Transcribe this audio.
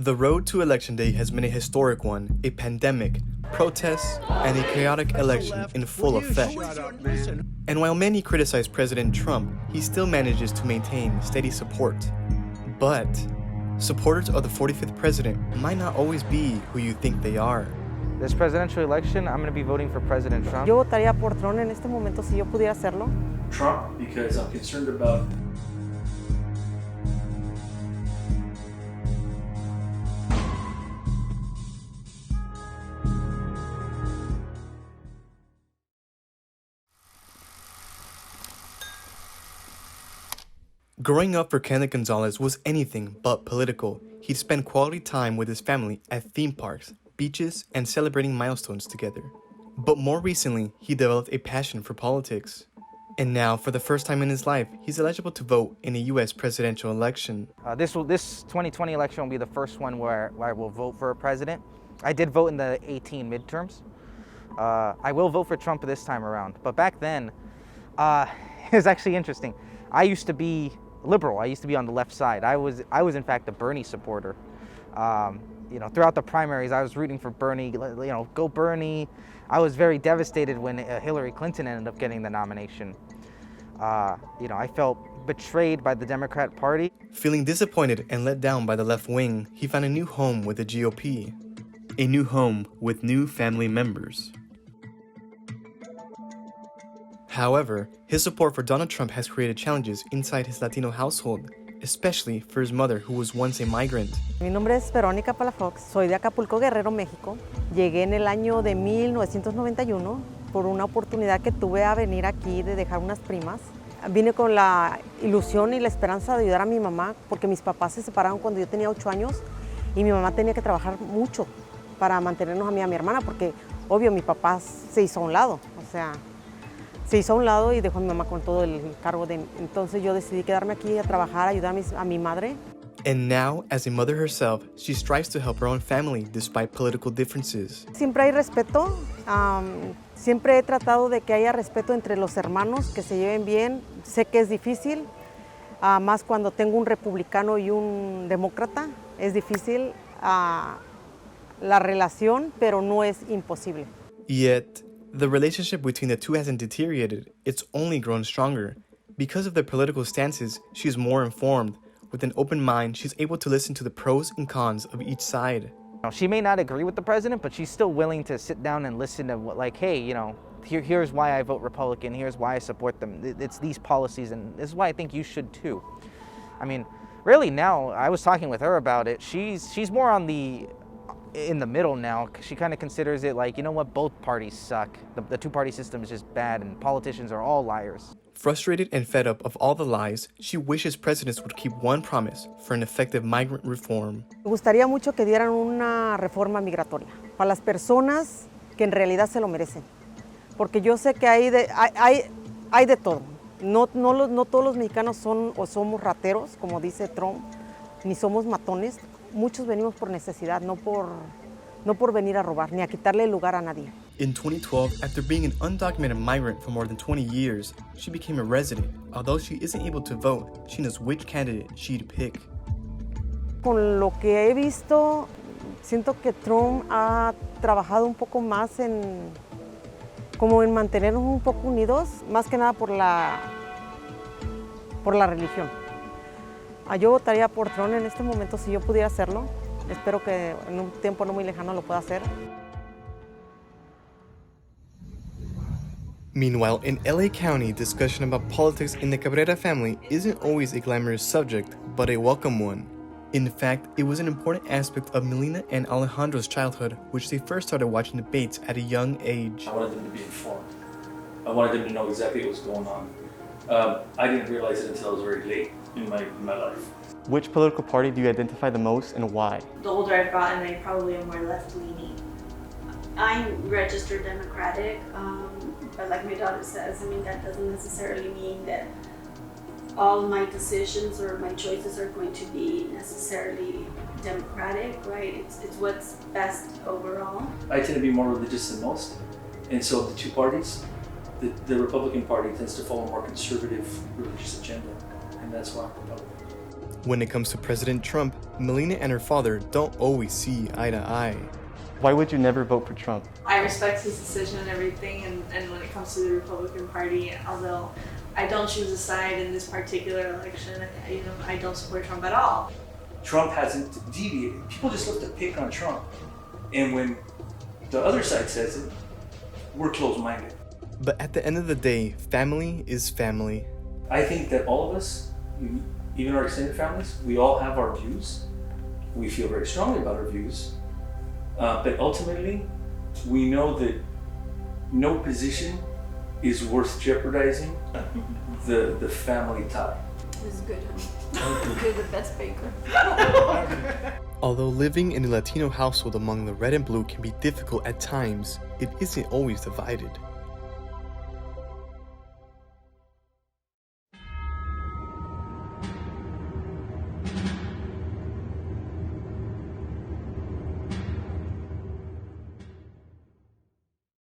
The road to Election Day has been a historic one, a pandemic, protests, and a chaotic election in full effect. And while many criticize President Trump, he still manages to maintain steady support. But supporters of the 45th president might not always be who you think they are. This presidential election, I'm going to be voting for President Trump. Yo votaría por Trump en este momento si yo pudiera hacerlo. Trump, because I'm concerned about Growing up for Kenneth Gonzalez was anything but political. He'd spend quality time with his family at theme parks, beaches, and celebrating milestones together. But more recently, he developed a passion for politics. And now, for the first time in his life, he's eligible to vote in a U.S. presidential election. This 2020 election will be the first one where I will vote for a president. I did vote in the 2018 midterms. I will vote for Trump this time around. But back then, it was actually interesting. I used to be liberal. I used to be on the left side. I was in fact a Bernie supporter. Throughout the primaries, I was rooting for Bernie. Go Bernie. I was very devastated when Hillary Clinton ended up getting the nomination. I felt betrayed by the Democrat Party. Feeling disappointed and let down by the left wing, he found a new home with the GOP. A new home with new family members. However, his support for Donald Trump has created challenges inside his Latino household, especially for his mother, who was once a migrant. Mi nombre es Verónica Palafox, soy de Acapulco, Guerrero, México. Llegué en el año de 1991 por una oportunidad que tuve a venir aquí de dejar unas primas. Vine con la ilusión y la esperanza de ayudar a mi mamá porque mis papás se separaron cuando yo tenía 8 años y mi mamá tenía que trabajar mucho para mantenernos a mí y a mi hermana porque, obvio, mi papá se hizo a un lado, se hizo a un lado y dejó a mi mamá con todo el cargo de... Entonces yo decidí quedarme aquí a trabajar, ayudar a mi madre. And now, as a mother herself, she strives to help her own family despite political differences. Siempre hay respeto. Siempre he tratado de que haya respeto entre los hermanos, que se lleven bien. Sé que es difícil, más cuando tengo un republicano y un demócrata. Es difícil la relación, pero no es imposible. Yet, the relationship between the two hasn't deteriorated, it's only grown stronger. Because of their political stances, she's more informed. With an open mind, she's able to listen to the pros and cons of each side. She may not agree with the president, but she's still willing to sit down and listen to here's why I vote Republican, here's why I support them. It's these policies, and this is why I think you should too. I mean, really now, I was talking with her about it, she's more on in the middle now. She kind of considers it like, both parties suck. The two-party system is just bad and politicians are all liars. Frustrated and fed up of all the lies, she wishes presidents would keep one promise for an effective migrant reform. Me gustaría mucho que dieran una reforma migratoria para las personas que en realidad se lo merecen. Porque yo sé que hay de todo. No todos los mexicanos somos rateros, como dice Trump, ni somos matones. Muchos venimos por necesidad, no por venir a robar, ni a quitarle el lugar a nadie. In 2012, after being an undocumented migrant for more than 20 years, she became a resident. Although she isn't able to vote, she knows which candidate she'd pick. Con lo que he visto, siento que Trump ha trabajado un poco más en mantenernos un poco unidos, más que nada por la religión. Yo votaría por Trump en este momento si yo pudiera hacerlo. Espero que en un tiempo no muy lejano lo pueda hacer. Meanwhile, in LA County, discussion about politics in the Cabrera family isn't always a glamorous subject, but a welcome one. In fact, it was an important aspect of Melina and Alejandro's childhood, which they first started watching debates at a young age. I wanted them to be informed. I wanted them to know exactly what was going on. I didn't realize it until I was very late in my life. Which political party do you identify the most and why? The older I've gotten, I probably am more left-leaning. I'm registered Democratic, but like my daughter says, that doesn't necessarily mean that all my decisions or my choices are going to be necessarily Democratic, right? It's what's best overall. I tend to be more religious than most, and so the two parties, the Republican Party tends to follow a more conservative religious agenda, and that's why I'm Republican. When it comes to President Trump, Melina and her father don't always see eye to eye. Why would you never vote for Trump? I respect his decision and everything, and when it comes to the Republican Party, although I don't choose a side in this particular election, I don't support Trump at all. Trump hasn't deviated. People just love to pick on Trump. And when the other side says it, we're closed-minded. But at the end of the day, family is family. I think that all of us, even our extended families, we all have our views. We feel very strongly about our views. But ultimately, we know that no position is worth jeopardizing the family tie. This is good, honey. You're the best baker. Although living in a Latino household among the red and blue can be difficult at times, it isn't always divided.